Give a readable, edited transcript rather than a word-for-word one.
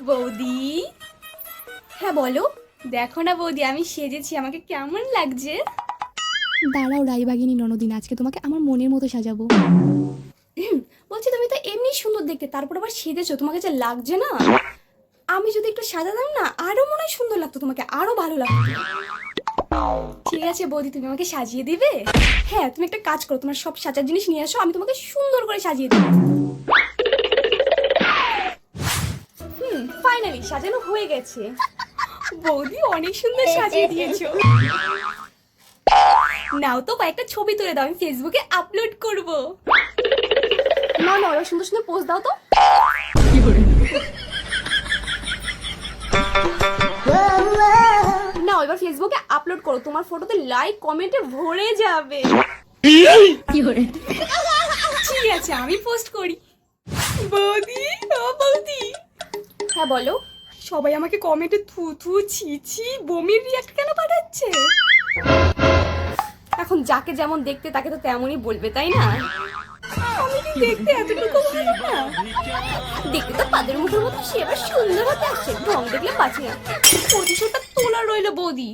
বৌদি, হ্যাঁ বলো। দেখো না বৌদি, আমি সেজেছি, আমাকে কেমন লাগছে? দাঁড়াও রাইবাগিনী ননদিন, আজকে তোমাকে আমার মনের মতো সাজাবো। বলছি তুমি তো এমনি সুন্দর দেখতে, তারপর আবার সেজেছো, তোমাকে যে লাগছে না। আমি যদি একটু সাজাতাম না, আরো মনে হয় সুন্দর লাগতো, তোমাকে আরো ভালো লাগতো। ঠিক আছে বৌদি, তুমি আমাকে সাজিয়ে দিবে? হ্যাঁ, তুমি একটা কাজ করো, তোমার সব সাজার জিনিস নিয়ে আসো, আমি তোমাকে সুন্দর করে সাজিয়ে দেবো। ফাইনালি সাজানো হয়ে গেছে। বৌদি অনেক সুন্দর সাজিয়ে দিয়েছো। নাও তো কয়েকটা ছবি তুলে দাও, আমি ফেসবুকে আপলোড করব। না না, ওরা সুন্দর সুন্দর পোস্ট দাও তো। না, এবার ফেসবুকে আপলোড করো, তোমার ফটোতে লাইক কমেন্টে ভরে যাবে। ঠিক আছে, আমি পোস্ট করি। বৌদি, ও বৌদি। হ্যাঁ বলো। সবাই আমাকে কমেন্টে থু থু ছি ছি বমির রিয়াক্ট কেন পাঠাচ্ছে? এখন যাকে যেমন দেখতে তাকে তো তেমনই বলবে, তাই না? আমি কি দেখতে এতটুকু ভালো না? দেখতে তো পাদের মুখের মতো, সে আবার সুন্দর হতে আসছে, ঢং দেখলে বাঁচি না। প্রতিশোধটা তোলা রইলো বৌদি।